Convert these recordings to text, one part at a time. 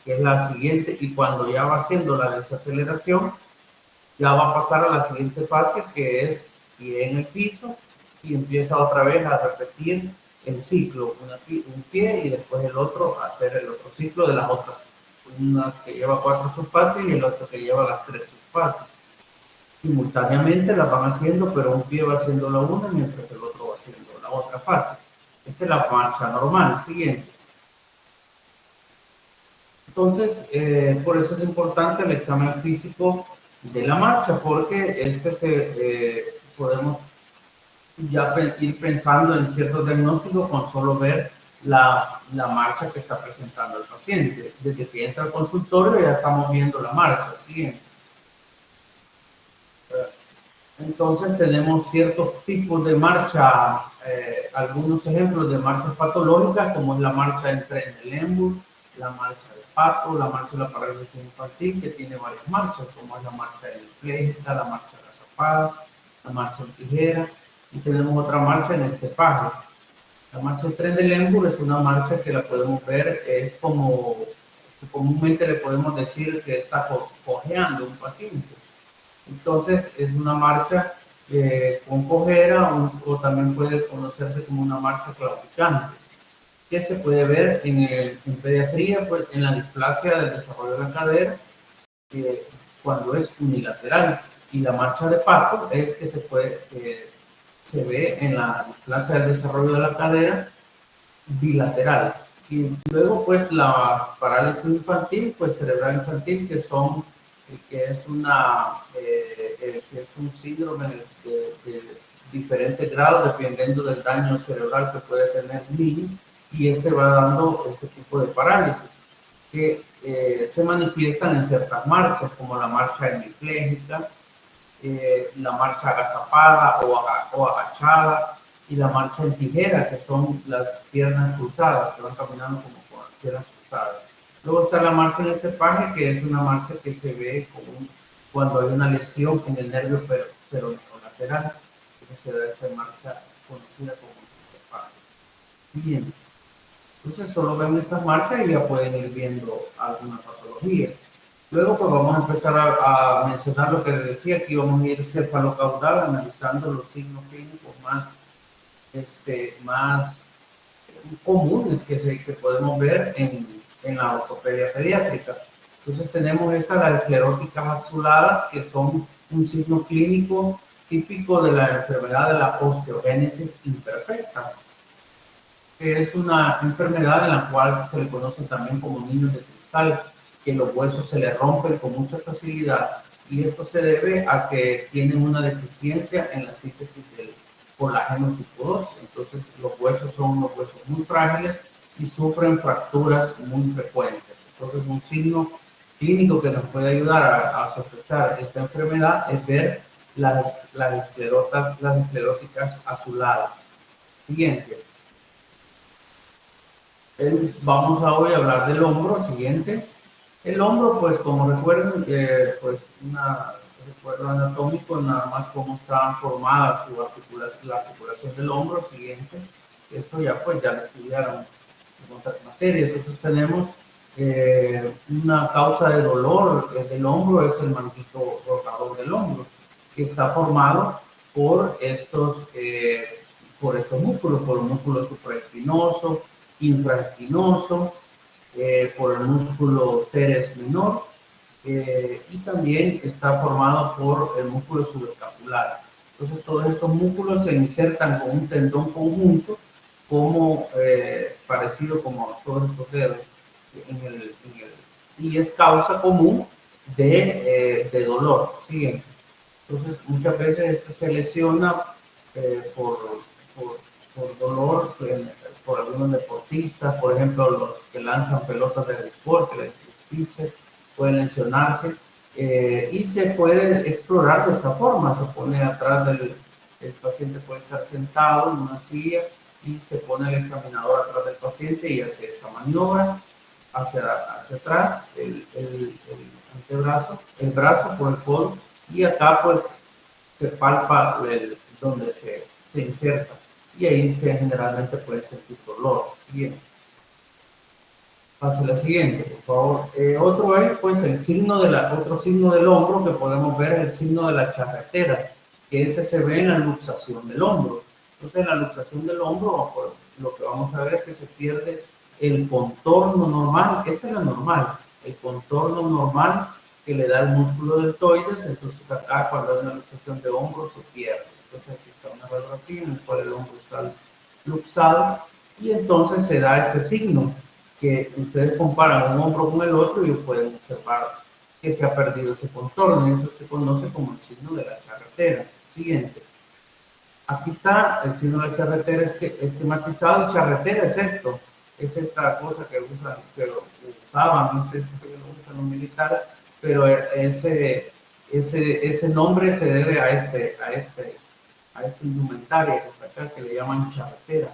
que es la siguiente, y cuando ya va haciendo la desaceleración, ya va a pasar a la siguiente fase, que es pie en el piso, y empieza otra vez a repetir el ciclo, un pie y después el otro, hacer el otro ciclo de las otras, una que lleva 4 subfases y el otro que lleva las 3 subfases. Simultáneamente las van haciendo, pero un pie va haciendo la una mientras el otro va haciendo la otra fase. Esta es la marcha normal, siguiente. Entonces, por eso es importante el examen físico de la marcha, porque podemos ya ir pensando en ciertos diagnósticos con solo ver la marcha que está presentando el paciente. Desde que entra al consultorio ya estamos viendo la marcha, ¿sí? Entonces tenemos ciertos tipos de marcha, algunos ejemplos de marchas patológicas, como es la marcha en tren de Lemburg, la marcha de Pato, la marcha de la parálisis infantil, que tiene varias marchas, como es la marcha hemipléjica, la marcha agazapada, la marcha en tijera, y tenemos otra marcha en estepaje. La marcha en tren de Lemburg es una marcha que la podemos ver, es como, comúnmente le podemos decir que está cojeando un paciente. Entonces es una marcha con cojera o también puede conocerse como una marcha claudicante, que se puede ver en pediatría, pues en la displasia del desarrollo de la cadera, cuando es unilateral. Y la marcha de Pato es que se ve en la displasia del desarrollo de la cadera bilateral. Y luego, pues, la parálisis infantil, pues, cerebral infantil, que es un síndrome de diferentes grados, dependiendo del daño cerebral que puede tener el niño, y va dando este tipo de parálisis, que se manifiestan en ciertas marchas, como la marcha hemipléjica, la marcha agazapada o agachada, y la marcha en tijera, que son las piernas cruzadas, que van caminando como con las piernas cruzadas. Luego está la marcha en estepaje, que es una marcha que se ve cuando hay una lesión en el nervio peroneo-lateral, que se da esta marcha conocida como estepaje. Bien, entonces solo ven estas marchas y ya pueden ir viendo alguna patología. Luego pues vamos a empezar a mencionar lo que les decía, que íbamos a ir cefalocaudal, analizando los signos clínicos más comunes que podemos ver en la ortopedia pediátrica. Entonces tenemos las escleróticas azuladas, que son un signo clínico típico de la enfermedad de la osteogénesis imperfecta, que es una enfermedad en la cual se le conoce también como niños de cristal, que los huesos se les rompen con mucha facilidad, y esto se debe a que tienen una deficiencia en la síntesis del colágeno tipo 2. Entonces los huesos son unos huesos muy frágiles y sufren fracturas muy frecuentes. Entonces un signo clínico que nos puede ayudar a sospechar esta enfermedad es ver las escleróticas azuladas. Siguiente. Vamos a hoy a hablar del hombro, siguiente. El hombro, pues como recuerden, pues un recuerdo anatómico, nada más cómo está formada la articulación del hombro, siguiente. Esto ya pues ya lo estudiaron en otras materias. Entonces tenemos una causa de dolor del hombro, es el manguito rotador del hombro, que está formado por estos músculos, por el músculo supraespinoso, infraespinoso, por el músculo teres menor, y también está formado por el músculo subescapular. Entonces todos estos músculos se insertan con un tendón conjunto, parecido como todos estos dedos, y es causa común de dolor. ¿Sí? Entonces muchas veces esto se lesiona por dolor, por algunos deportistas, por ejemplo, los que lanzan pelotas de deporte, los pitchers, pueden lesionarse, y se puede explorar de esta forma. Se pone atrás el paciente puede estar sentado en una silla y se pone el examinador atrás del paciente y hace esta maniobra hacia atrás, el antebrazo, el brazo por el codo, y acá pues se palpa donde se inserta, y ahí generalmente puede sentir dolor. Bien. Pase la siguiente, por favor. Otro es, pues, otro signo del hombro que podemos ver es el signo de la charretera, que este se ve en la luxación del hombro. Entonces, en la luxación del hombro, pues, lo que vamos a ver es que se pierde el contorno normal. Esta es la normal, el contorno normal que le da el músculo deltoides. Entonces, acá, cuando hay una luxación de hombro, se pierde. Entonces, aquí está una radiografía en la cual el hombro está luxado y entonces se da este signo que ustedes comparan un hombro con el otro y pueden observar que se ha perdido ese contorno, y eso se conoce como el signo de la charretera. Siguiente. Aquí está el signo de la charretera esquematizado. Charretera es esto, es esta cosa que usan, que lo usaban, no sé si lo usan los militares, pero ese nombre se debe a esta indumentaria que está acá, que le llaman charretera.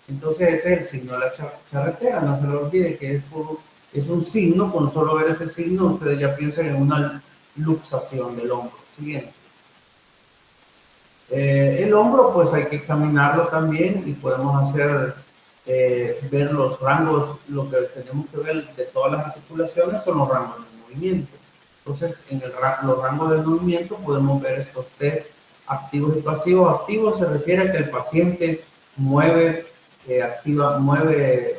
Entonces ese es el signo de la charretera, no se lo olvide que es un signo. Con solo ver ese signo ustedes ya piensan en una luxación del hombro. Siguiente. El hombro, pues hay que examinarlo también y podemos ver los rangos. Lo que tenemos que ver de todas las articulaciones son los rangos de movimiento. Entonces, en los rangos de movimiento podemos ver estos test activos y pasivos. Activos se refiere a que el paciente mueve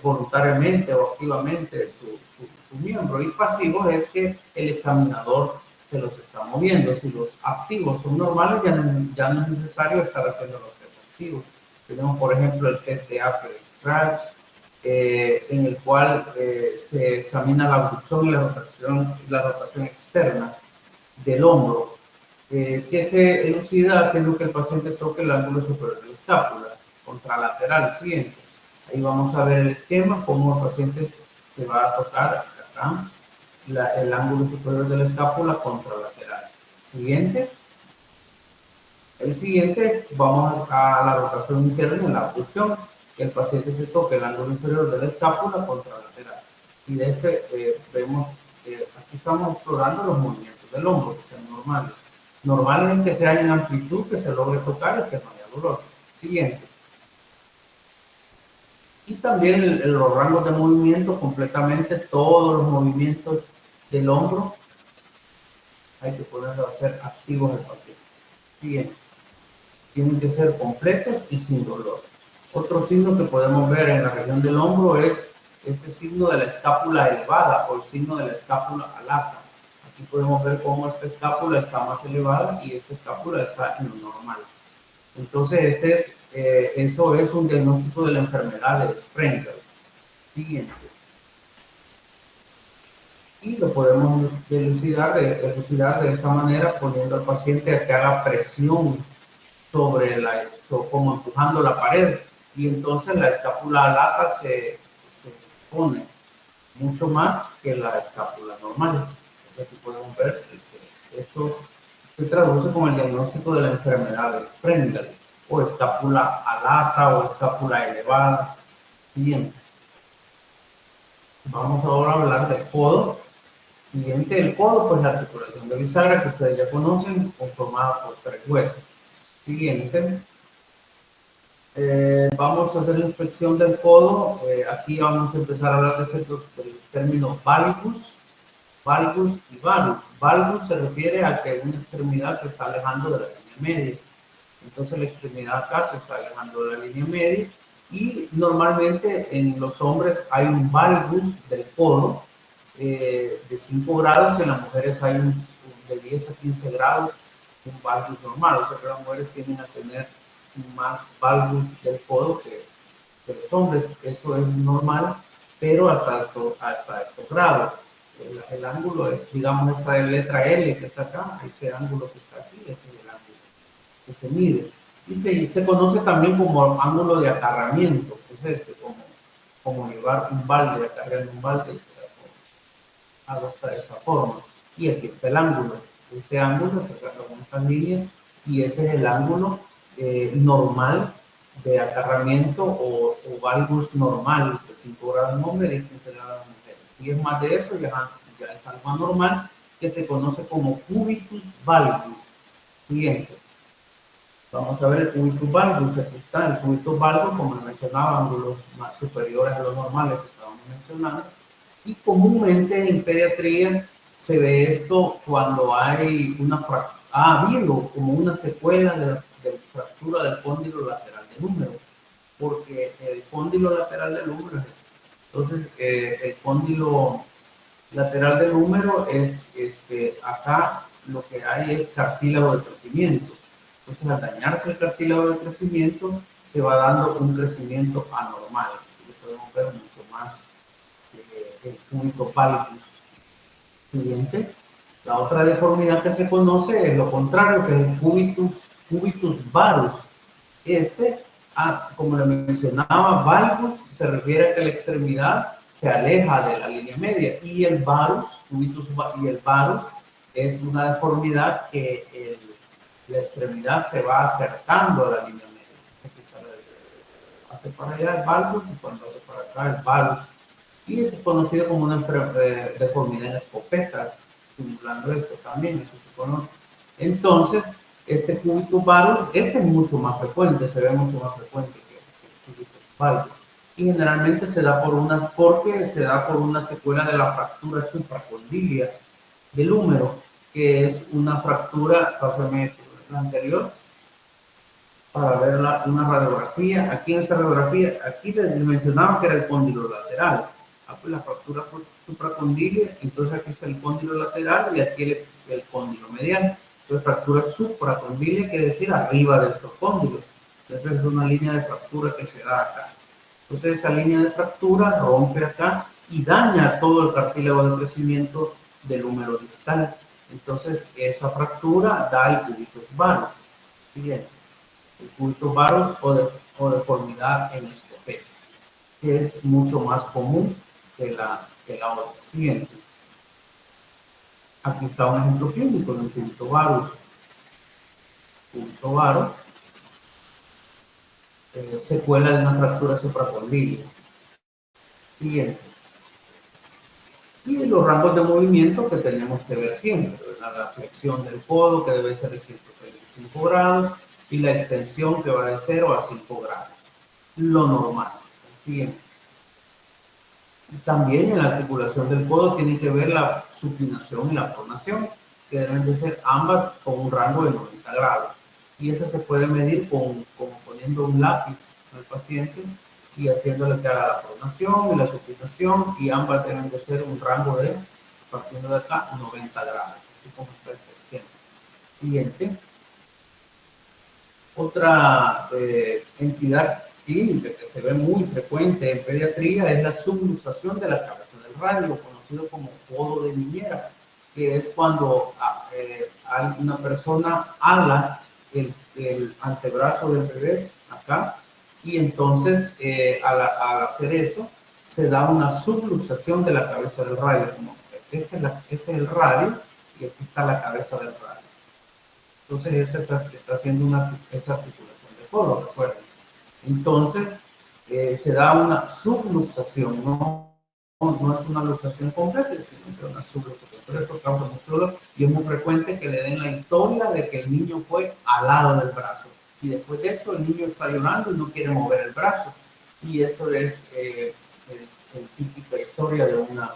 voluntariamente o activamente su miembro, y pasivos es que el examinador se los está moviendo. Si los activos son normales, ya no es necesario estar haciendo los test activos. Tenemos, por ejemplo, el test de Upper Stretch, en el cual se examina la abducción y la rotación externa del hombro, que se elucida haciendo que el paciente toque el ángulo superior de la escápula, contralateral. Siguiente. Ahí vamos a ver el esquema, cómo el paciente se va a tocar acá el ángulo superior de la escápula contralateral. Siguiente. El siguiente, vamos a la rotación interna en la abducción, que el paciente se toque el ángulo inferior de la escápula contralateral. Y de vemos, aquí estamos explorando los movimientos del hombro, que sean normales. Normalmente se haya en amplitud, que se logre tocar y que no haya dolor. Siguiente. Y también los rangos de movimiento, completamente todos los movimientos del hombro, hay que ponerlos a ser activos del paciente. Siguiente. Tienen que ser completos y sin dolor. Otro signo que podemos ver en la región del hombro es este signo de la escápula elevada o el signo de la escápula alata. Aquí podemos ver cómo esta escápula está más elevada y esta escápula está en lo normal. Entonces, eso es un diagnóstico de la enfermedad de Sprengel. Siguiente. Y lo podemos elucidar de esta manera, poniendo al paciente a que haga presión como empujando la pared, y entonces la escápula alata se pone mucho más que la escápula normal. Aquí podemos ver que esto se traduce como el diagnóstico de la enfermedad de Sprengel, o escápula alata o escápula elevada. Bien, vamos ahora a hablar del codo. Siguiente, el codo, pues la articulación de bisagra que ustedes ya conocen, conformada por 3 huesos. Siguiente, vamos a hacer la inspección del codo. Aquí vamos a empezar a hablar del término valgus y varus. Valgus se refiere a que una extremidad se está alejando de la línea media. Entonces la extremidad acá se está alejando de la línea media, y normalmente en los hombres hay un valgus del codo de 5 grados, en las mujeres hay de 10 a 15 grados, un valgus normal. O sea que las mujeres tienden a tener más valgus del codo que los hombres. Eso es normal, pero hasta estos grados. El ángulo es, digamos, esta letra L que está acá, este ángulo que está aquí, ese es el ángulo que se mide. Y se conoce también como ángulo de acarramiento, que es como llevar un balde, acarrear un balde, adopta de esta forma. Y aquí está el ángulo. Este ángulo se trata con estas líneas, y ese es el ángulo normal de acarramiento o valgus normal, de 5 grados en hombre y 15 grados en mujeres. Si es más de eso, ya es algo anormal, que se conoce como cubitus valgus. Siguiente. Vamos a ver el cubitus valgus. Aquí está el cubitus valgus, como mencionaba, ángulos más superiores a los normales que estábamos mencionando. Y comúnmente en pediatría se ve esto cuando hay ha habido como una secuela de fractura del cóndilo lateral del húmero, porque el cóndilo lateral del húmero, entonces el cóndilo lateral del húmero es, acá lo que hay es cartílago de crecimiento. Entonces al dañarse el cartílago de crecimiento, se va dando un crecimiento anormal. Lo podemos ver mucho más el cúbito valgus. Siguiente. La otra deformidad que se conoce es lo contrario, que es el cubitus varus. Este, como le mencionaba, valgus se refiere a que la extremidad se aleja de la línea media y el varus, y el varus es una deformidad que la extremidad se va acercando a la línea media. Hace para allá el valgus y cuando hace para acá el varus. Y eso es conocido como una deformidad en escopeta, simulando esto también, eso se conoce. Entonces, este cubitus varus, este es mucho más frecuente, se ve mucho más frecuente que el cubitus valgus. Y generalmente porque se da por una secuela de la fractura supracondilia del húmero, que es una fractura, pásame la anterior, para ver una radiografía. Aquí en esta radiografía, aquí les mencionaba que era el cóndilo lateral. Pues la fractura supracondilia, entonces aquí está el cóndilo lateral y aquí el cóndilo medial. Entonces fractura supracondilia quiere decir arriba de estos cóndilos. Entonces es una línea de fractura que se da acá. Entonces esa línea de fractura rompe acá y daña todo el cartílago de crecimiento del húmero distal. Entonces esa fractura da el cubitus varus. Bien, el cubitus varus o deformidad en escopeta, que es mucho más común que la otra. Siguiente. Aquí está un ejemplo clínico del cubitus varus. Cubitus varus, secuela de una fractura supracondilia. Siguiente. Y los rangos de movimiento que tenemos que ver siempre, ¿verdad? La flexión del codo, que debe ser de 135 grados, y la extensión, que va de 0 a 5 grados. Lo normal. Siguiente. También en la articulación del codo tiene que ver la supinación y la pronación, que deben de ser ambas con un rango de 90 grados. Y eso se puede medir poniendo un lápiz al paciente y haciéndole que haga la pronación y la supinación, y ambas deben de ser un rango de, partiendo de acá, 90 grados. Así como está este esquema. Siguiente. Otra entidad clínica que se ve muy frecuente en pediatría es la subluxación de la cabeza del radio, conocido como codo de niñera, que es cuando una persona ala el antebrazo del bebé acá, y entonces al hacer eso se da una subluxación de la cabeza del radio, como este es el radio y aquí está la cabeza del radio. Entonces, está haciendo esa articulación de codo, recuerden. Entonces, se da una subluxación, no es una luxación completa, sino que es una subluxación. Pero esto causa mucho dolor y es muy frecuente que le den la historia de que el niño fue alado del brazo. Y después de esto, el niño está llorando y no quiere mover el brazo. Y eso es la típica historia de una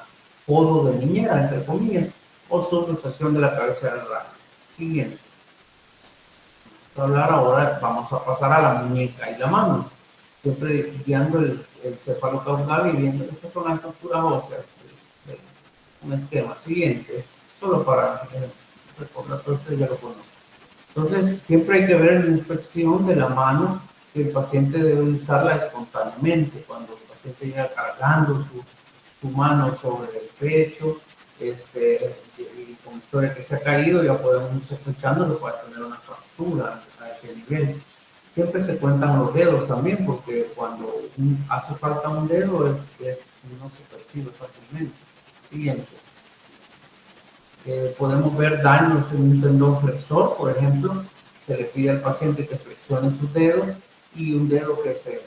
codo de niñera, entre comillas, o subluxación de la cabeza del brazo. Siguiente. Hablar ahora, vamos a pasar a la muñeca y la mano, siempre guiando el cefalocaudal y viendo, estas son las estructuras óseas, un esquema siguiente, solo para recordar que usted ya lo conoce. Entonces, siempre hay que ver la inspección de la mano, que el paciente debe usarla espontáneamente, cuando el paciente llega cargando su mano sobre el pecho, y con historia que se ha caído, ya podemos ir sospechando que tener una fractura a ese nivel. Siempre se cuentan los dedos también, porque cuando hace falta un dedo, no se percibe fácilmente. Siguiente. Podemos ver daños en un tendón flexor, por ejemplo, se le pide al paciente que flexione sus dedos y un dedo que se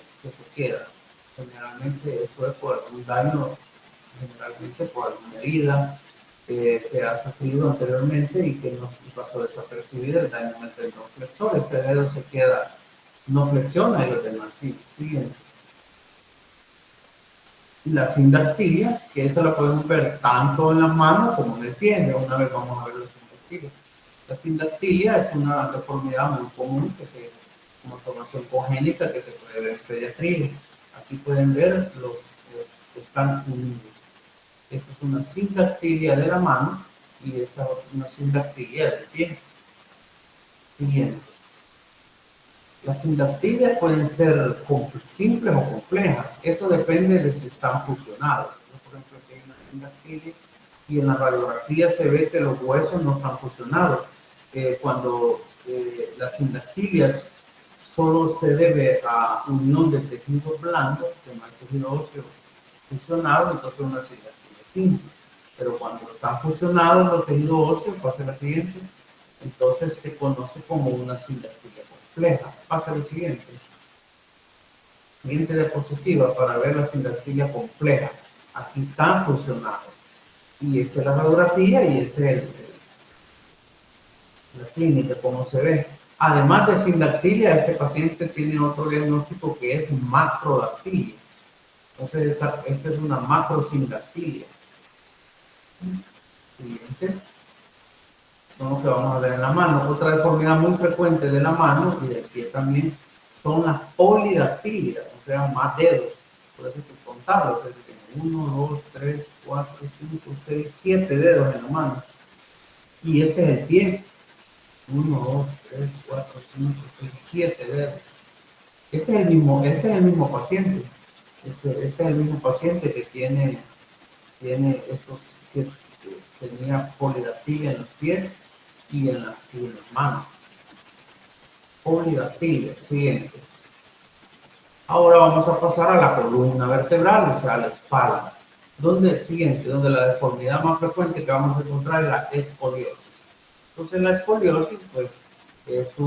queda. Generalmente eso es por algún daño, generalmente por alguna herida que ha sufrido anteriormente y que no pasó desapercibida, el daño en el tendón flexor. Este dedo se queda, no flexiona y los demás sí. Siguiente. La sindactilia, que esa la podemos ver tanto en las manos como en el pie. Una vez vamos a ver la sindactilia. La sindactilia es una deformidad muy común, que se, una formación congénita que se puede ver en pediatría. Aquí pueden ver los que están unidos. Esta es una sindactilia de la mano y esta es una sindactilia del pie. Siguiente. Las sindactilias pueden ser simples o complejas. Eso depende de si están fusionados. Por ejemplo, aquí hay una sindactilia y en la radiografía se ve que los huesos no están fusionados. Cuando las sindactilias solo se debe a unión de tejidos blandos, que no hay tejido óseo fusionado, entonces una sindactilia simple. Pero cuando están fusionados los tejidos óseos, pasa la siguiente, entonces se conoce como una sindactilia compleja. Pasa lo siguiente. Siguiente diapositiva para ver la sindactilia compleja. Aquí están fusionados. Y esta es la radiografía y este es la clínica, como se ve. Además de sindactilia, este paciente tiene otro diagnóstico que es macrodactilia. Entonces, esta es una macrosindactilia. Siguiente. Son los que vamos a ver en la mano. Otra deformidad muy frecuente de la mano y del pie también son las polidactilias, o sea, más dedos. Por eso hay que contarlos. Es decir, 1, 2, 3, 4, 5, 6, 7 dedos en la mano. Y este es el pie. 1, 2, 3, 4, 5, 6, 7 dedos. Este es el mismo paciente. Este es el mismo paciente que tiene estos, tenía polidactilia en los pies y en las manos. Polidactilia, siguiente. Ahora vamos a pasar a la columna vertebral, o sea, a la espalda. Donde la deformidad más frecuente que vamos a encontrar es la escoliosis. Entonces la escoliosis, pues, es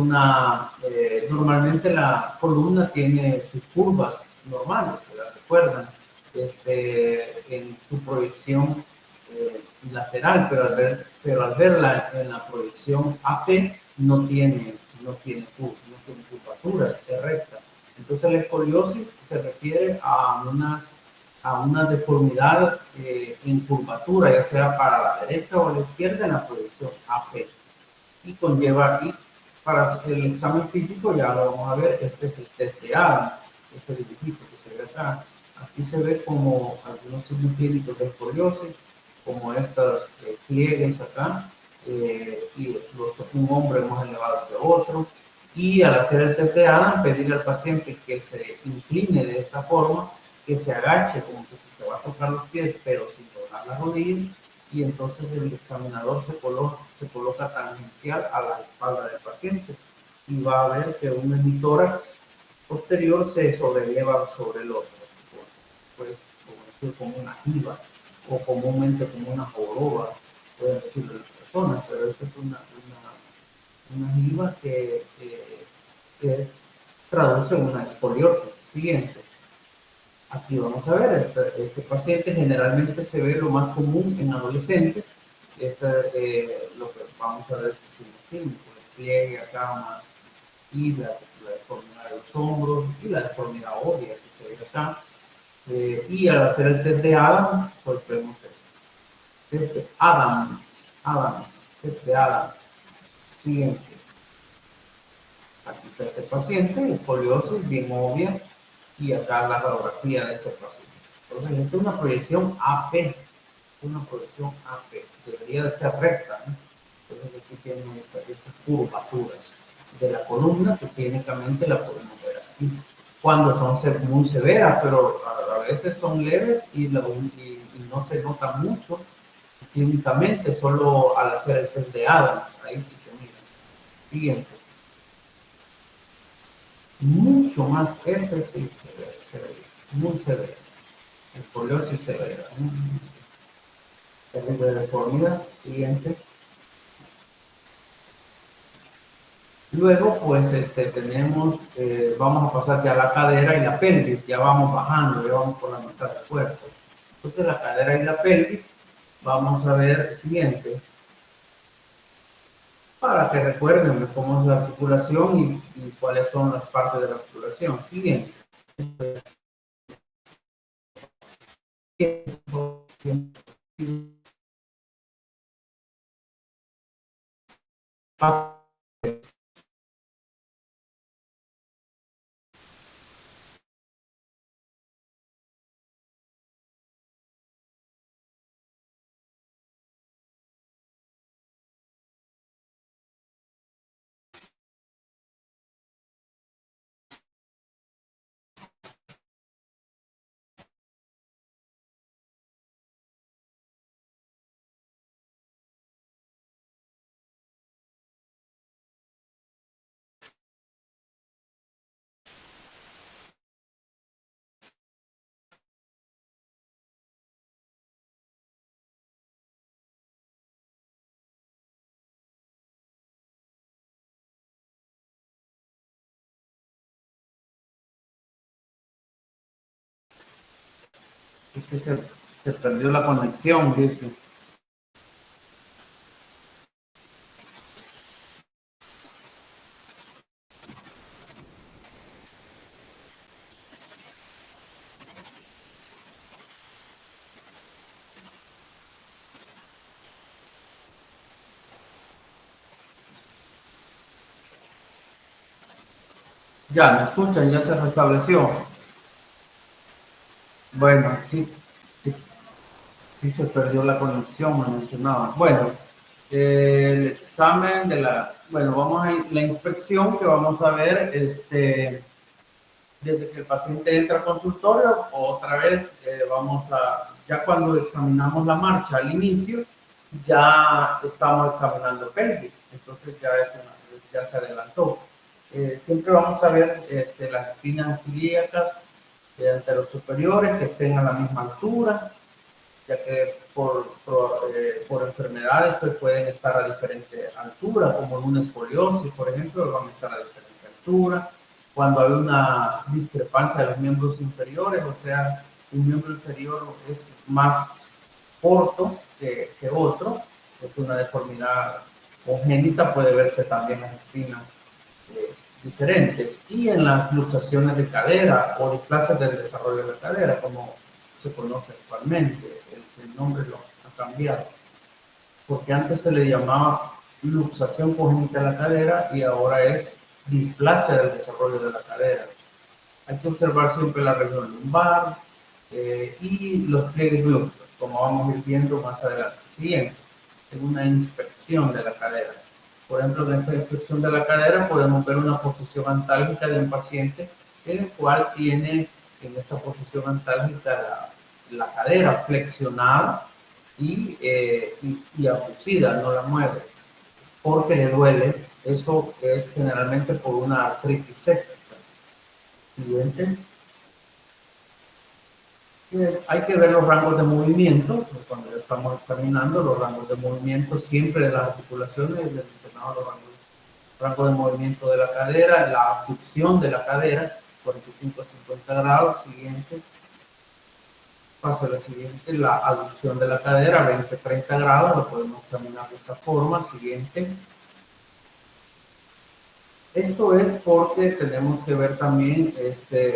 normalmente la columna tiene sus curvas normales, ¿se las recuerdan? En su proyección lateral, pero al verla en la proyección AP no tiene curvaturas, es recta. Entonces la escoliosis se refiere a una deformidad en curvatura, ya sea para la derecha o la izquierda en la proyección AP. Y conlleva, y para el examen físico ya lo vamos a ver, este es el test de Adams, este dibujito que se ve acá. Aquí se ve como algunos signos clínicos de escoliosis, como estos pliegues acá, y un hombre más elevado que otro. Y al hacer el test de Adams, pedirle al paciente que se incline de esa forma, que se agache, como que se va a tocar los pies, pero sin tocar las rodillas, y entonces el examinador se coloca tangencial a la espalda del paciente y va a ver que un hemitórax posterior se sobrelleva sobre el otro, pues como una jiba o comúnmente como una joroba, pueden decirlo las personas, pero esto es una jiba que traduce una escoliosis. Siguiente. Aquí vamos a ver, este paciente generalmente se ve lo más común en adolescentes. Lo que vamos a ver es el pliegue acá más y la deformidad de los hombros y la deformidad ósea que se ve acá. Y al hacer el test de Adams, pues vemos esto. Test de Adams, test de Adams. Siguiente. Aquí está este paciente, escoliosis bien obvia, y acá la radiografía de este paciente. Entonces, esta es una proyección AP, debería de ser recta, ¿no? Entonces, aquí tienen estas curvaturas de la columna que clínicamente la podemos ver así. Cuando son muy severas, pero a veces son leves y no se nota mucho clínicamente, solo al hacer el test de Adams, ahí sí se mira. Siguiente. Mucho más, este sí se ve, muy severo. Escoliosis severa. Terrible deformidad. Siguiente. Luego, pues, tenemos, vamos a pasar ya a la cadera y la pelvis, ya vamos bajando, ya vamos por la mitad del cuerpo. Entonces, la cadera y la pelvis, vamos a ver el siguiente, para que recuerden cómo es la articulación y cuáles son las partes de la articulación. Siguiente. Es que se perdió la conexión, dice. Ya, ¿me escuchan? Ya se restableció. Bueno, sí, sí, sí se perdió la conexión, me mencionaba. Bueno, el examen de la, bueno, vamos a ir, la inspección que vamos a ver, desde que el paciente entra al consultorio, otra vez vamos a, ya cuando examinamos la marcha al inicio, ya estamos examinando pelvis, entonces ya, ya se adelantó. Siempre vamos a ver las espinas ilíacas entre los superiores que estén a la misma altura, ya que por enfermedades pues, pueden estar a diferente altura, como en una escoliosis, por ejemplo, van a estar a diferente altura. Cuando hay una discrepancia de los miembros inferiores, o sea, un miembro inferior es más corto que otro, es una deformidad congénita, puede verse también las espinas diferentes. Y en las luxaciones de cadera o displasias del desarrollo de la cadera, como se conoce actualmente, el nombre lo ha cambiado, porque antes se le llamaba luxación congénita de la cadera y ahora es displasia del desarrollo de la cadera. Hay que observar siempre la región lumbar y los pliegues glúteos, como vamos a ir viendo más adelante. Siguiente, en una inspección de la cadera. Por ejemplo, en esta inspección de la cadera podemos ver una posición antálgica de un paciente en el cual tiene en esta posición antálgica la cadera flexionada y abducida, no la mueve, porque le duele. Eso es generalmente por una artritis séptica. Siguiente. Hay que ver los rangos de movimiento, cuando estamos examinando los rangos de movimiento siempre de las articulaciones, les mencionaba los rangos de movimiento de la cadera, la abducción de la cadera, 45 a 50 grados, siguiente, paso a la siguiente, la abducción de la cadera, 20 a 30 grados, lo podemos examinar de esta forma, siguiente. Esto es porque tenemos que ver también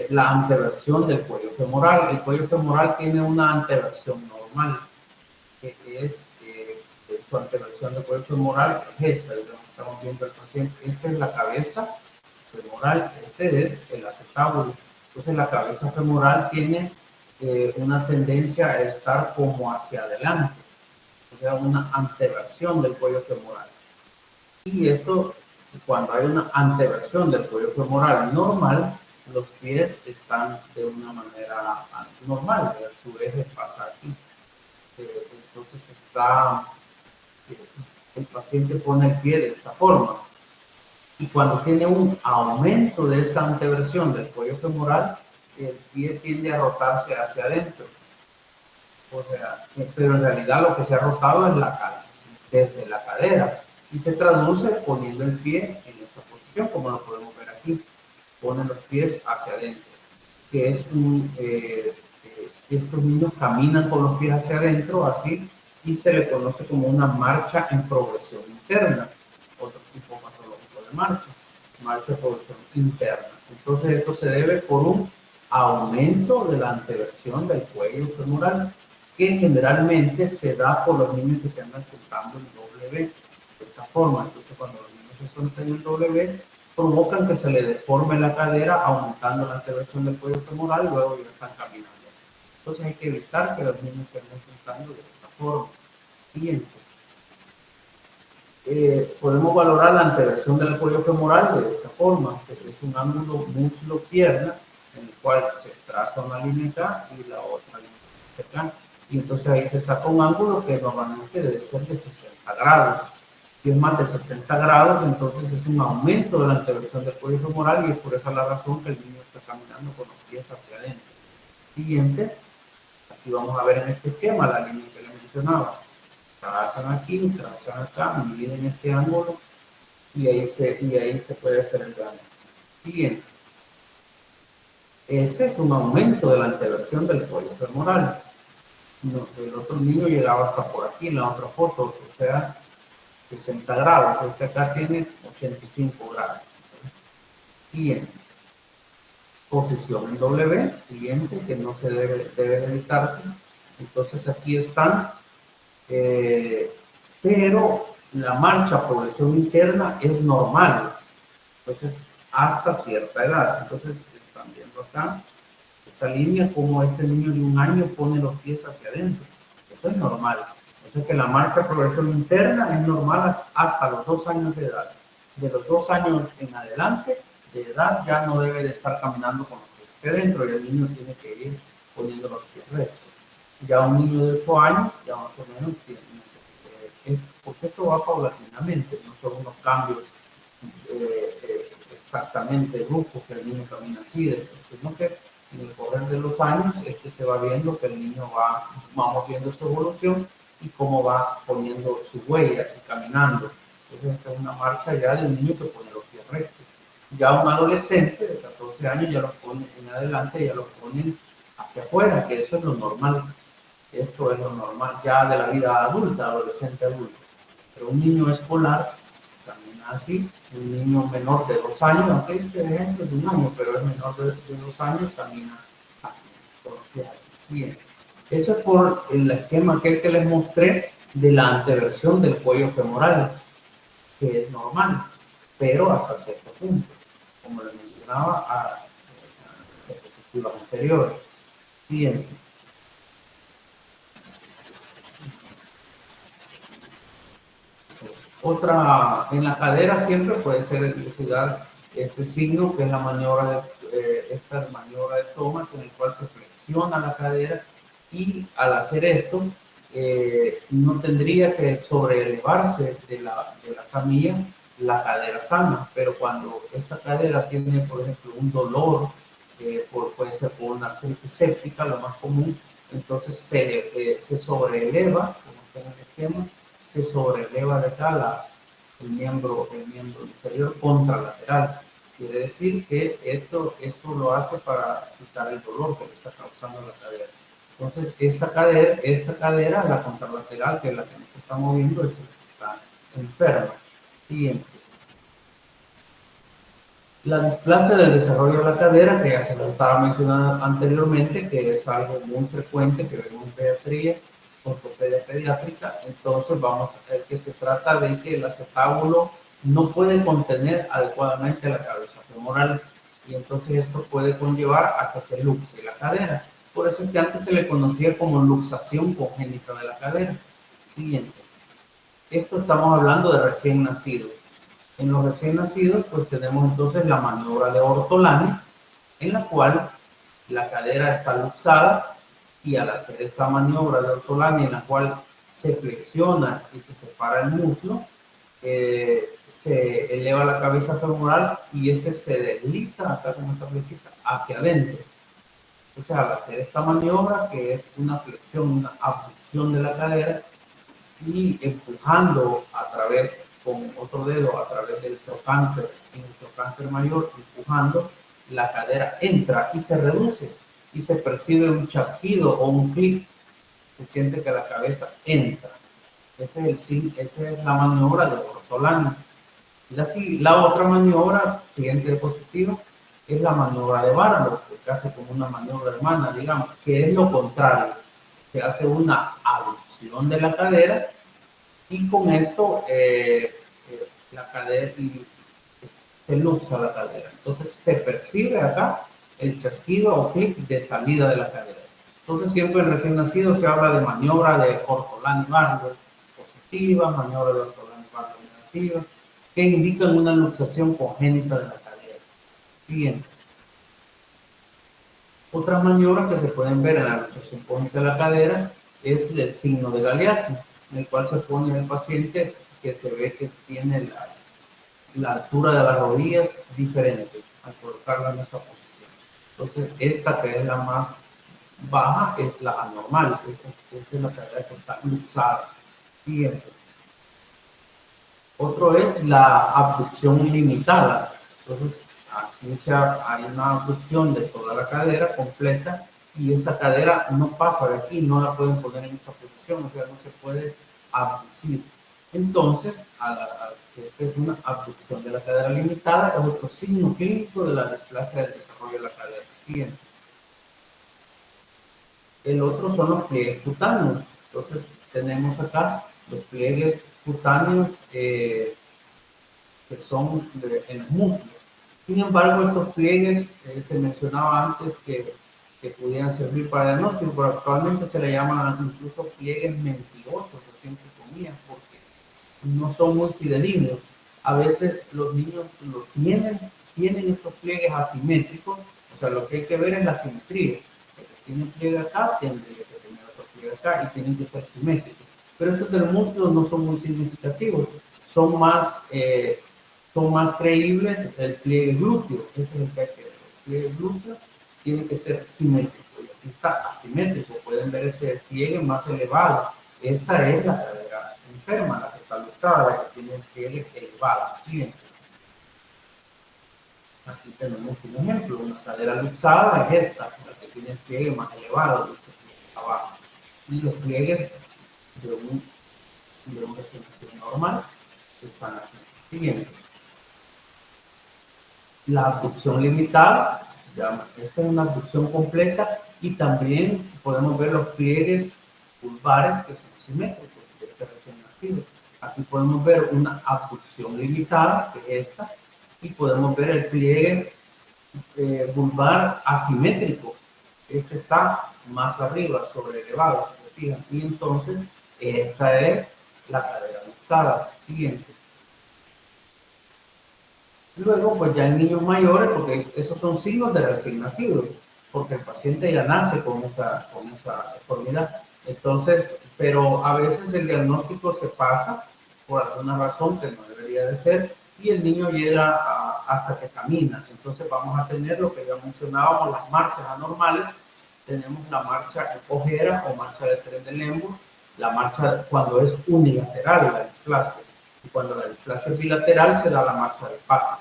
la anteversión del cuello femoral. El cuello femoral tiene una anteversión normal, que es su anteversión del cuello femoral es esta, estamos viendo el paciente. Esta es la cabeza femoral, este es el acetábulo. Entonces la cabeza femoral tiene una tendencia a estar como hacia adelante, o sea, una anteversión del cuello femoral. Y esto, cuando hay una anteversión del cuello femoral normal, los pies están de una manera normal, su eje pasa aquí. Entonces el paciente pone el pie de esta forma. Y cuando tiene un aumento de esta anteversión del cuello femoral, el pie tiende a rotarse hacia adentro. O sea, pero en realidad lo que se ha rotado es la cadera, desde la cadera, y se traduce poniendo el pie en esta posición, como lo podemos ver aquí. Ponen los pies hacia adentro, que es estos niños caminan con los pies hacia adentro, así, y se le conoce como una marcha en progresión interna, otro tipo patológico de marcha en progresión interna. Entonces esto se debe por un aumento de la anteversión del cuello femoral, que generalmente se da por los niños que se andan sentando en W de esta forma. Entonces, cuando los niños se sientan en W, provocan que se le deforme la cadera, aumentando la anteversión del cuello femoral, y luego ya están caminando. Entonces hay que evitar que los niños se anden sentando de esta forma. Siguiente. Podemos valorar la anteversión del cuello femoral de esta forma, que es un ángulo muslo-pierna, en el cual se traza una línea acá y la otra línea acá. Y entonces ahí se saca un ángulo que normalmente debe ser de 60 grados. Si es más de 60 grados, entonces es un aumento de la anteversión del cuello femoral, y es por esa la razón que el niño está caminando con los pies hacia adentro. Siguiente. Aquí vamos a ver en este esquema la línea que le mencionaba. Trazan aquí, trazan acá, miden este ángulo y ahí se puede hacer el plano. Siguiente. Este es un aumento de la anteversión del cuello femoral. El otro niño llegaba hasta por aquí en la otra foto, o sea, 60 grados. Este acá tiene 85 grados. Siguiente. Posición en W, siguiente, que no se debe evitarse. Entonces aquí están, pero la marcha progresión interna es normal. Entonces, hasta cierta edad. Entonces, están viendo acá esta línea, como este niño de 1 año pone los pies hacia adentro. Eso es normal. Entonces, que la marcha progresión interna es normal hasta los 2 años de edad. De los 2 años en adelante de edad ya no debe de estar caminando con los pies hacia adentro, y el niño tiene que ir poniendo los pies rectos. Ya un niño de 8 años, ya más o menos, porque esto va paulatinamente, no son unos cambios exactamente bruscos que el niño camina así, sino que en el correr de los años se va viendo que el niño vamos viendo su evolución y cómo va poniendo su huella y caminando. Entonces esta es una marcha ya de un niño que pone los pies rectos. Ya un adolescente de 14 años ya los pone en adelante, ya los pone hacia afuera, que eso es lo normal. Esto es lo normal ya de la vida adulta, adolescente adulto. Pero un niño escolar camina así, un niño menor de 2 años, aunque este ejemplo es de 1 año, pero es menor de 2 años, camina así, con los pies así. Bien. Eso es por el esquema aquel que les mostré de la anteversión del cuello femoral, que es normal, pero hasta cierto punto, como les mencionaba a diapositivas anteriores. Siguiente. Otra, en la cadera siempre puede ser elucidar este signo, que es la maniobra esta maniobra de Thomas, en el cual se flexiona la cadera, y al hacer esto no tendría que sobreelevarse de la camilla la cadera sana, pero cuando esta cadera tiene, por ejemplo, un dolor, puede ser por una artritis séptica, lo más común, entonces se sobreeleva, como está en el esquema, se sobreeleva de acá el miembro inferior contralateral. Quiere decir que esto lo hace para quitar el dolor que le está causando la cadera. Entonces, esta cadera, la contralateral, que es la que nos está moviendo, es la que está enferma. Siguiente. La displasia del desarrollo de la cadera, que ya se lo estaba mencionando anteriormente, que es algo muy frecuente que vemos en pediatría, ortopedia pediátrica. Entonces que se trata de que el acetábulo no puede contener adecuadamente la cabeza femoral, y entonces esto puede conllevar a que se luxe la cadera. Por eso es que antes se le conocía como luxación congénita de la cadera. Siguiente. Esto estamos hablando de recién nacidos. En los recién nacidos, pues tenemos entonces la maniobra de Ortolani, en la cual la cadera está luxada, y al hacer esta maniobra de Ortolani, en la cual se flexiona y se separa el muslo, se eleva la cabeza femoral y se desliza, acá como esta flechita, hacia adentro. O sea, al hacer esta maniobra, que es una flexión, una abducción de la cadera, y empujando a través, con otro dedo, a través del trocánter, en el trocánter mayor, empujando, la cadera entra y se reduce, y se percibe un chasquido o un clic. Se siente que la cabeza entra. Esa es la maniobra de Ortolani. La otra maniobra, siguiente diapositiva, es la maniobra de Barlow, que se hace como una maniobra hermana, digamos, que es lo contrario. Se hace una abducción de la cadera y con esto la cadera se luxa la cadera. Entonces se percibe acá el chasquido o clic de salida de la cadera. Entonces siempre en recién nacido se habla de maniobra de Ortolani-Barlow positiva, maniobra de Ortolani-Barlow negativa, que indican una luxación congénita de la cadera. Siguiente. Otras maniobras que se pueden ver en la luxación congénita de la cadera es el signo de Galeazzi, en el cual se pone en el paciente que se ve que tiene la altura de las rodillas diferente al colocarla en esta posición. Entonces, esta que es la más baja es la anormal, esta es la cadera que está luxada. Siguiente. Otro es la abducción limitada. Entonces, aquí hay una abducción de toda la cadera completa y esta cadera no pasa de aquí, no la pueden poner en esta posición, o sea, no se puede abducir. Entonces, esta es una abducción de la cadera limitada, es otro signo clínico de la displasia del desarrollo de la cadera. Siguiente. El otro son los pliegues cutáneos. Entonces, tenemos acá los pliegues cutáneos que son en los músculos. Sin embargo, estos pliegues se mencionaba antes que pudieran servir para diagnóstico, pero actualmente se le llaman incluso pliegues mentirosos, entre comillas, porque no son muy fidedignos. A veces los niños los tienen estos pliegues asimétricos, o sea, lo que hay que ver es la simetría. El que tiene pliegue acá tendría que tener otro pliegue acá y tienen que ser simétricos. Pero estos del músculo no son muy significativos, son más creíbles el pliegue glúteo, ese es el que hay que ver. El pliegue glúteo tiene que ser simétrico, y aquí está asimétrico, pueden ver este pliegue más elevado. Esta es la cadera enferma, la que está luxada, la que tiene el pliegue elevado. Siguiente. Aquí tenemos un ejemplo, una cadera luxada es esta, la que tiene el pliegue más elevado, este pliegue abajo. Y los pliegues de un recién normal están así. Siguiente. La abducción limitada, esta es una abducción completa y también podemos ver los pliegues vulvares que son simétricos de este recién nacido. Aquí podemos ver una abducción limitada, que es esta, y podemos ver el pliegue vulvar asimétrico. Este está más arriba, sobre elevado, ¿se fijan? Y entonces, esta es la cadera luxada. Siguiente. Luego, pues ya en niños mayores, porque esos son signos de recién nacidos, porque el paciente ya nace con esa deformidad. Entonces, pero a veces el diagnóstico se pasa por alguna razón que no debería de ser y el niño llega hasta que camina. Entonces vamos a tener lo que ya mencionábamos, las marchas anormales. Tenemos la marcha ojera o marcha de Trendelenburg, la marcha cuando es unilateral la displasia. Y cuando la displasia es bilateral se da la marcha de Pato.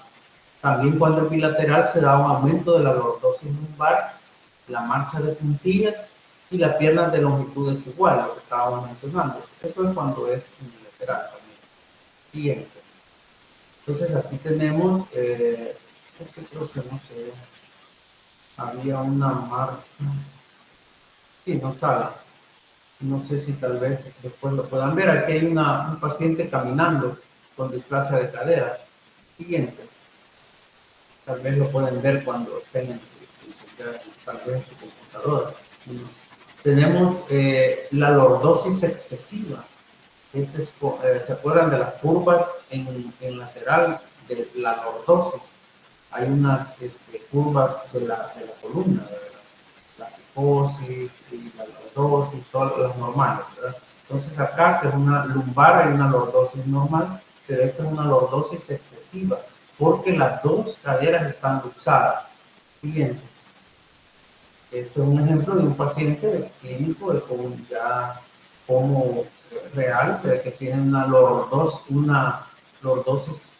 También cuando es bilateral se da un aumento de la lordosis lumbar, la marcha de puntillas y las piernas de longitud desigual, lo que estábamos mencionando. Eso es cuando es unilateral también. Siguiente. Entonces aquí tenemos, creo que no sé, había una marcha. Sí, no sale. No sé si tal vez después lo puedan ver. Aquí hay un paciente caminando con displasia de cadera. Siguiente. Tal vez lo pueden ver cuando estén tal vez en su computadora. Tenemos la lordosis excesiva. ¿Se acuerdan de las curvas en lateral de la lordosis? Hay unas curvas de la columna, ¿verdad? La psicosis y la lordosis, todas las normales, ¿verdad? Entonces acá, que es una lumbar, hay una lordosis normal, pero esta es una lordosis excesiva, porque las dos caderas están luxadas. Siguiente. Esto es un ejemplo de un paciente clínico de como real, que tiene una lordosis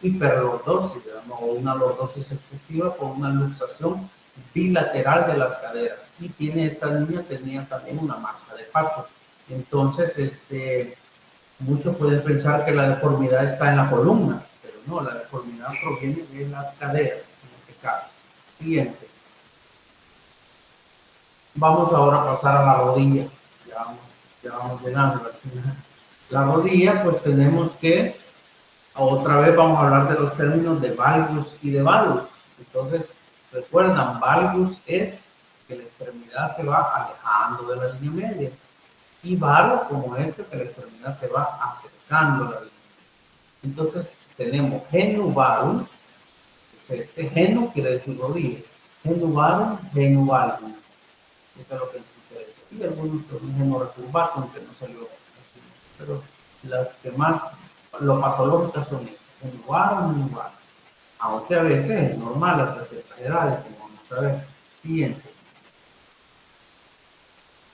hiperlordosis, o una lordosis excesiva con una luxación bilateral de las caderas. Y esta niña tenía también una marcha de Pato. Entonces, muchos pueden pensar que la deformidad está en la columna, pero no, la deformidad proviene de las caderas, en este caso. Siguiente. Vamos ahora a pasar a la rodilla. Ya vamos llegando al final. La rodilla, pues tenemos que, otra vez vamos a hablar de los términos de valgus y de valgus. Entonces, recuerdan, valgus es que la extremidad se va alejando de la línea media. Y valgus como este, que la extremidad se va acercando a la línea. Entonces, tenemos genu valgus. Este genu quiere decir rodilla. Genu valgus, genu valgus. Eso es lo que sucede. Y algunos genu recurvatum que no salió así. Pero las que más, lo patológicas son estas. Genu valgus, genu valgus. Aunque a veces es normal hasta ciertas edades, como vamos a ver. Siguiente.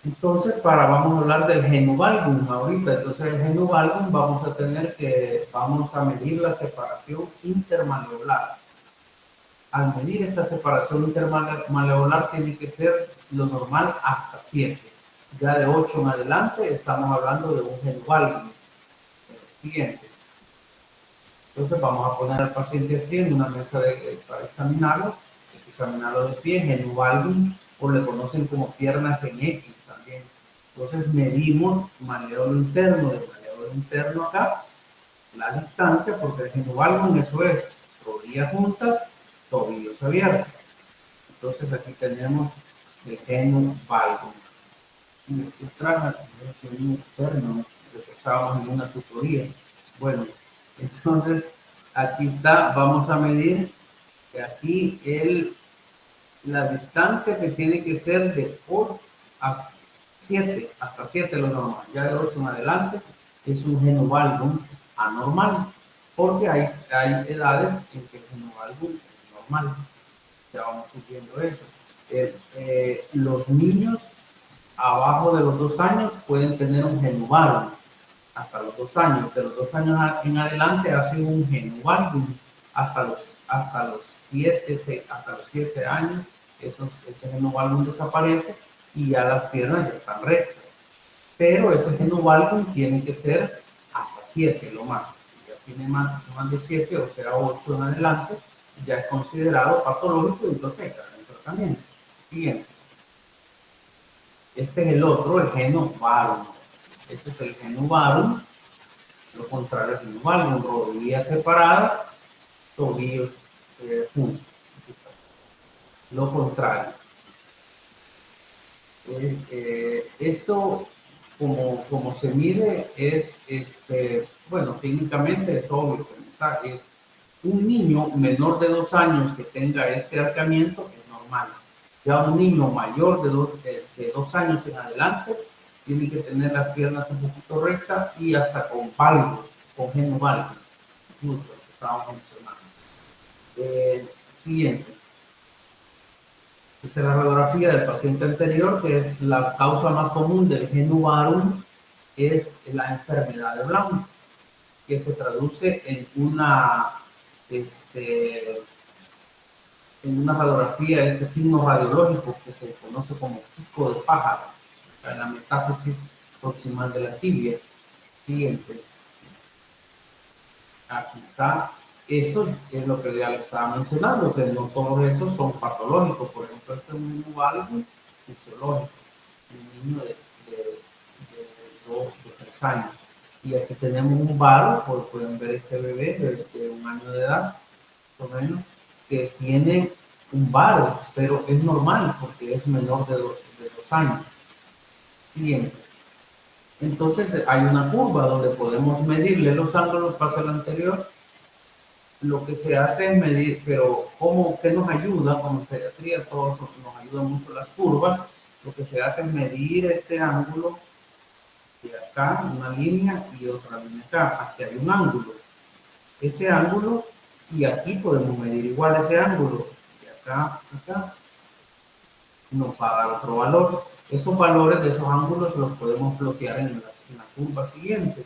Entonces, vamos a hablar del genu valgum ahorita. Entonces, el genu valgum vamos a medir la separación intermaleolar. Al medir esta separación intermaleolar tiene que ser lo normal hasta 7. Ya de 8 en adelante estamos hablando de un genu valgum. Siguiente. Entonces vamos a poner al paciente así en una mesa para examinarlo. Examinarlo de pie, genu valgum, o le conocen como piernas en X también. Entonces medimos maleolo interno, de maleolo interno acá, la distancia, porque el genu valgum eso es rodillas juntas, tobillos abiertos. Entonces aquí tenemos el genu valgum. Y aquí traje un externo que usábamos en una tutoría. Bueno, entonces aquí está, vamos a medir aquí la distancia que tiene que ser de 8 a 7, hasta 7 lo normal. Ya de 8 en adelante es un genu valgum anormal, porque hay edades en que el genu valgum es normal. Ya vamos subiendo eso. Los niños abajo de los 2 años pueden tener un genu valgum hasta los 2 años. De los 2 años en adelante hace un genu valgum hasta los 7 años. Ese genu valgum desaparece y ya las piernas ya están rectas. Pero ese genu valgum tiene que ser hasta 7 lo más. Si ya tiene más de 7, o sea 8 en adelante, ya es considerado patológico y entonces hay que dar el tratamiento. Siguiente. Este es el otro, el genu varum. Este es el genu varum. Lo contrario es el genu valgum, rodillas separadas, tobillos juntos. Lo contrario. Esto, como se mide, es, bueno, técnicamente es obvio, es un niño menor de 2 años que tenga este arqueamiento es normal. Ya un niño mayor de 2 años en adelante tiene que tener las piernas un poquito rectas y hasta con valgos, con genu valgum, justo lo que estábamos mencionando. Siguiente. Esta es la radiografía del paciente anterior, que es la causa más común del genu varum, es la enfermedad de Brown, que se traduce en una radiografía, este signo radiológico que se conoce como pico de pájaro, en la metástasis proximal de la tibia. Siguiente. Aquí está. Esto es lo que ya le estaba mencionando, que no todos esos son patológicos. Por ejemplo, este es un genu valgum fisiológico, un niño de 2 o 3 años. Y aquí tenemos un varo, pues pueden ver este bebé de 1 año de edad, más o menos, que tiene un varo, pero es normal porque es menor de 2 años. Siguiente. Entonces hay una curva donde podemos medirle los ángulos, pasa el anterior. Lo que se hace es medir, pero ¿qué nos ayuda? Como pediatría, todos nos ayudan mucho las curvas. Lo que se hace es medir este ángulo de acá, una línea y otra línea acá. Aquí hay un ángulo. Ese ángulo, y aquí podemos medir igual ese ángulo. De acá, acá, nos va a dar otro valor. Esos valores de esos ángulos los podemos bloquear en la curva siguiente.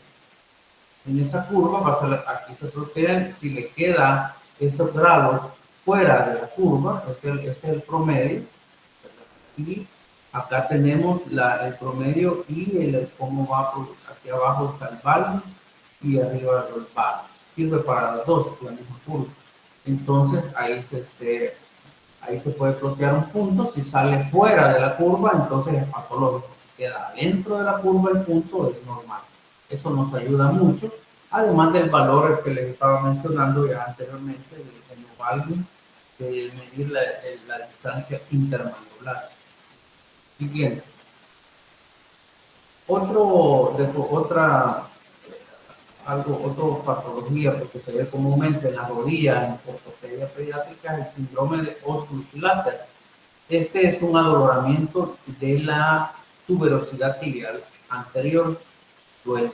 En esa curva, aquí se bloquean, si le queda esos grados fuera de la curva, este es el promedio, y acá tenemos el promedio y cómo va aquí abajo está el valor y arriba el valor. Sirve para las dos, la misma curva. Entonces ahí Ahí se puede plotear un punto. Si sale fuera de la curva, entonces es patológico. Si queda dentro de la curva, el punto es normal. Eso nos ayuda mucho, además del valor que les estaba mencionando ya anteriormente, el value, de medir la distancia intermandibular. Siguiente. Otra patología que se ve comúnmente en las rodillas, en ortopedia pediátrica, es el síndrome de Osgood Schlatter. Este es un adoloramiento de la tuberosidad tibial anterior. Duele.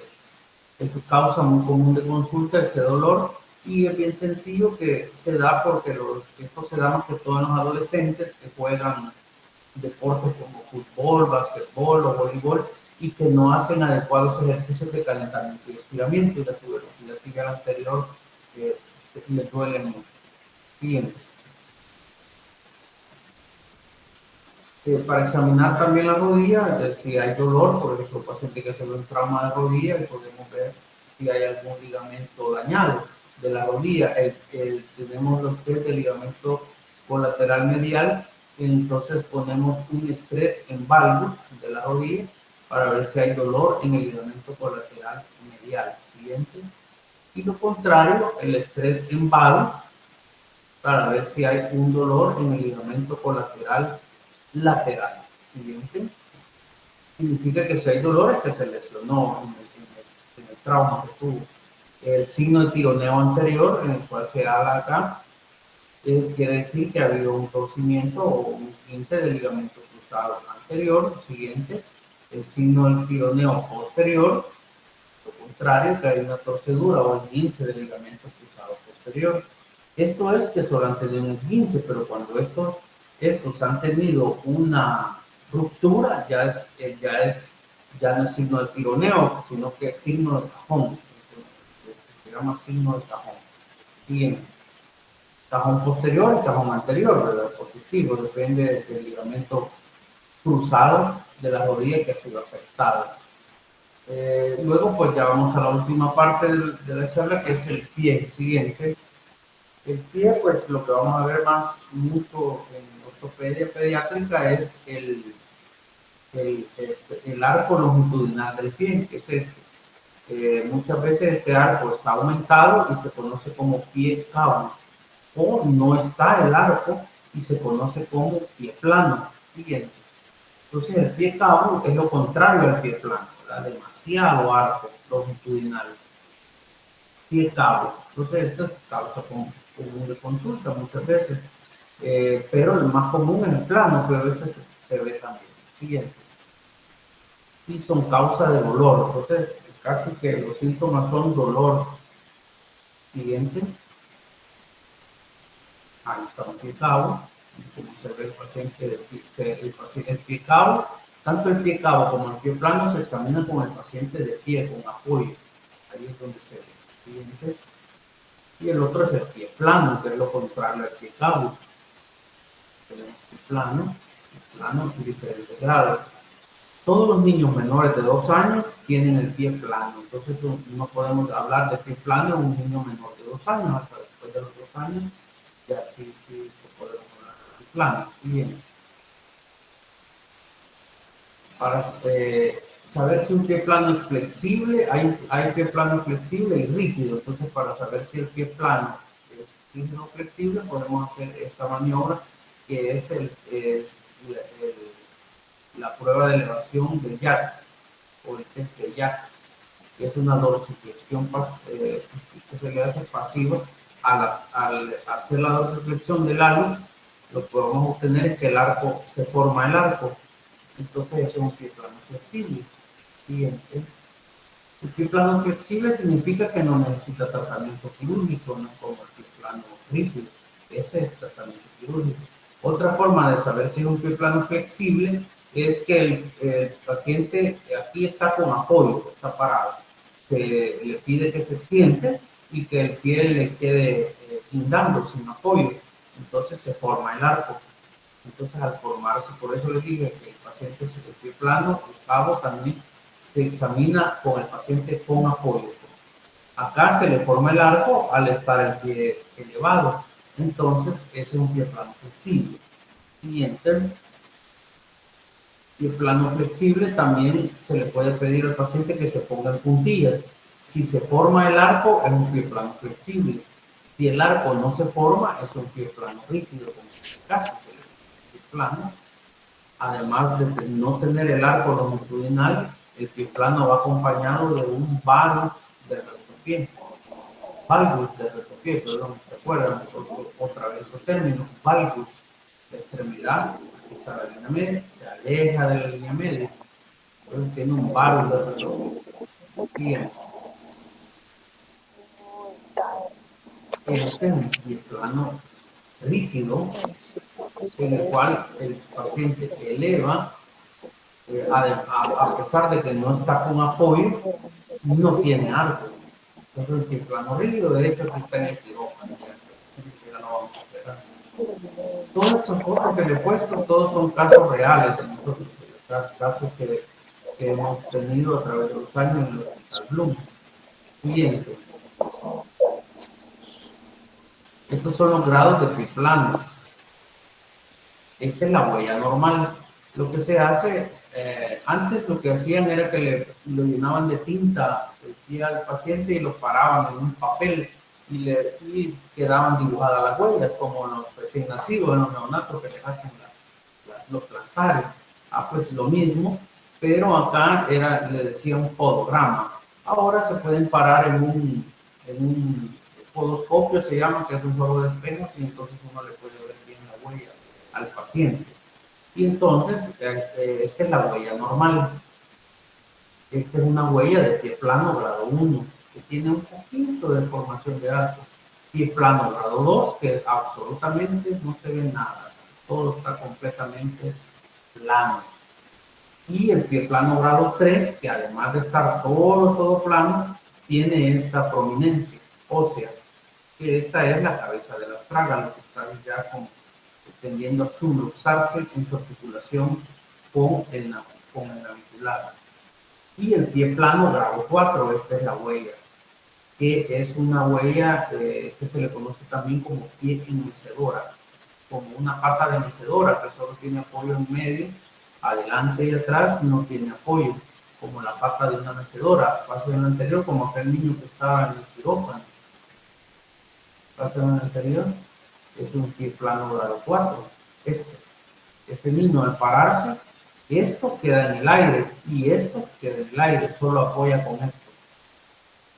Es su causa muy común de consulta, este dolor, y es bien sencillo que se da porque esto se da más que todo en los adolescentes que juegan deportes como fútbol, básquetbol o voleibol y que no hacen adecuados ejercicios de calentamiento y estiramiento, y la tuberosidad tibial anterior les duele mucho. Siguiente. Para examinar también la rodilla, si hay dolor, por ejemplo, un paciente que se ve un trauma de rodilla, y podemos ver si hay algún ligamento dañado de la rodilla. Tenemos los test de ligamento colateral medial, entonces ponemos un estrés en valgus de la rodilla para ver si hay dolor en el ligamento colateral medial. Siguiente. Y lo contrario, el estrés en valgus para ver si hay un dolor en el ligamento colateral lateral. Siguiente. Significa que si hay dolor es que se lesionó en el trauma que tuvo. El signo de tironeo anterior, en el cual se habla acá, quiere decir que ha habido un torcimiento o un 15 del ligamento cruzado anterior. Siguiente. El signo del tironeo posterior, lo contrario, que hay una torcedura o esguince del ligamento cruzado posterior. Esto es que solo han tenido un esguince, pero cuando estos han tenido una ruptura, ya no es signo de tironeo, sino que es signo de cajón. Se llama signo de cajón. Bien, cajón posterior y cajón anterior, ¿verdad? Positivo, depende del ligamento cruzado de la rodilla que ha sido afectado. Luego, pues ya vamos a la última parte de la charla, que es el pie. Siguiente. El pie, pues lo que vamos a ver mucho en ortopedia pediátrica es el arco longitudinal del pie, que es este. Muchas veces este arco está aumentado y se conoce como pie cabo, o no está el arco y se conoce como pie plano. Siguiente. Entonces el pie cabo es lo contrario al pie plano, ¿verdad? Demasiado arco longitudinal. Pie cabo. Entonces esto es causa común de consulta muchas veces, pero el más común es el plano, pero este se ve también. Siguiente. Y son causa de dolor, entonces casi que los síntomas son dolor. Siguiente. Ahí está un pie cabo, como se ve el paciente, el pie cabo, tanto el pie cabo como el pie plano se examinan con el paciente de pie, con apoyo. Ahí es donde se ve. Siguiente. Y el otro es el pie plano, que es lo contrario al pie cabo. Tenemos pie plano en diferentes grados. Todos los niños menores de 2 años tienen el pie plano, entonces no podemos hablar de pie plano en un niño menor de 2 años, hasta después de los 2 años ya sí se puede hablar de pie plano. Bien. Para saber si un pie plano es flexible, hay pie plano flexible y rígido, entonces para saber si el pie plano es rígido o flexible podemos hacer esta maniobra, que es la prueba de elevación de Jack, o el test de Jack, que es una dorsiflexión que se le hace pasiva. Al hacer la dorsiflexión del halo, lo que vamos a obtener es que el arco, se forma el arco. Entonces eso es un pie plano flexible. Siguiente. El pie plano flexible significa que no necesita tratamiento quirúrgico, no como el pie plano rígido. Ese es tratamiento quirúrgico. Otra forma de saber si es un pie plano flexible es que el paciente aquí está con apoyo, está parado. Se le pide que se siente y que el pie le quede guindando sin apoyo. Entonces se forma el arco. Entonces al formarse, por eso les dije que el paciente se el pie plano, el cabo también se examina con el paciente con apoyo. Acá se le forma el arco al estar el pie elevado. Entonces, ese es un pie plano flexible. Siguiente. Pie plano flexible también se le puede pedir al paciente que se ponga en puntillas. Si se forma el arco, es un pie plano flexible. Si el arco no se forma, es un pie plano rígido, como en este caso. El pie plano, además de no tener el arco longitudinal, el pie plano va acompañado de un valgus de retropié. Valgus de retropié, perdón, ¿se acuerdan? Otra vez esos términos. Valgus, la extremidad, aquí está la línea media, se aleja de la línea media. Entonces tiene un valgus de retropié. Bien. Este es un pie plano rígido, en el cual el paciente eleva, a pesar de que no está con apoyo, no tiene arco. Entonces, el pie plano rígido, de hecho, aquí está en el quirófano. Ya lo vamos a esperar. Todas estas fotos que le he puesto, todos son casos reales de nosotros, casos que hemos tenido a través de los años en el Hospital Bloom. Siguiente. Estos son los grados de pie plano. Esta es la huella normal. Lo que se hace, antes lo que hacían era que lo llenaban de tinta el pie al paciente y lo paraban en un papel y quedaban dibujadas las huellas, como los recién nacidos, en los neonatos que les hacen los plantares. Pues lo mismo, pero acá le decían podograma. Ahora se pueden parar en un podoscopio, se llama, que es un juego de espejos, y entonces uno le puede ver bien la huella al paciente. Y entonces, esta es la huella normal. Esta es una huella de pie plano grado 1, que tiene un poquito de formación de arco. Pie plano grado 2, que absolutamente no se ve nada. Todo está completamente plano. Y el pie plano grado 3, que además de estar todo plano, tiene esta prominencia ósea, que esta es la cabeza de la astraga, lo que está ya tendiendo a subluxarse en su articulación con el navicular. Y el pie plano grado 4, esta es la huella, que es una huella que se le conoce también como pie en mecedora, como una pata de mecedora que solo tiene apoyo en medio, adelante y atrás no tiene apoyo, como la pata de una mecedora. Paso en el anterior, como aquel niño que estaba en el quirófano. Paso en el anterior, es un pie plano grado 4. Este niño al pararse, esto queda en el aire y esto queda en el aire, solo apoya con esto.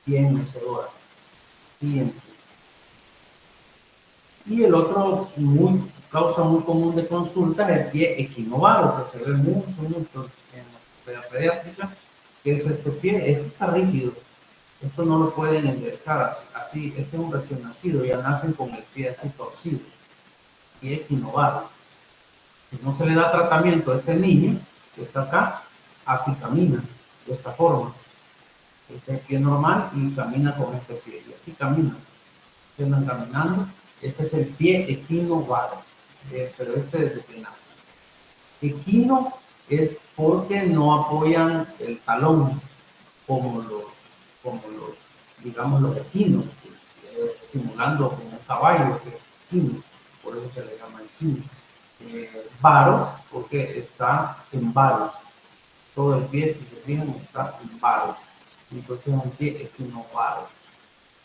Pie en mecedora. Siguiente. Y el otro causa muy común de consulta es el pie equinovaro, que se ve mucho en la pediátrica, que es este pie. Este está rígido, esto no lo pueden enderezar así. Este es un recién nacido, ya nacen con el pie así torcido, pie equinovaro. Si no se le da tratamiento a este niño que está acá, así camina, de esta forma. Este es el pie normal y camina con este pie, y así camina. Andan caminando. Este es el pie equinovaro, pero este desde que nace. Equino es porque no apoyan el talón como digamos, los equinos, simulando como un caballo que es equino, por eso se le llama equino. Varo, porque está en varos. Todo el pie, si se fijan, está en varos. Entonces es un pie equinovaro.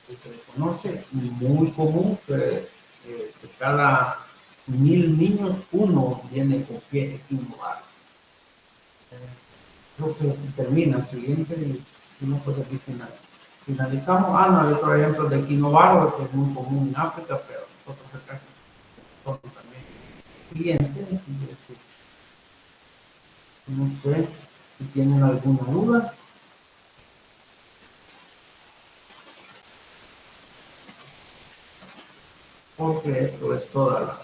Se le conoce, muy común que cada 1000 niños, uno viene con pie equinovaro. Creo que termina el siguiente y si no, pues aquí finalizamos. No, hay otro ejemplo de equinovaro que es muy común en África, pero nosotros acá también. Siguiente, no sé si tienen alguna duda. Porque esto es toda la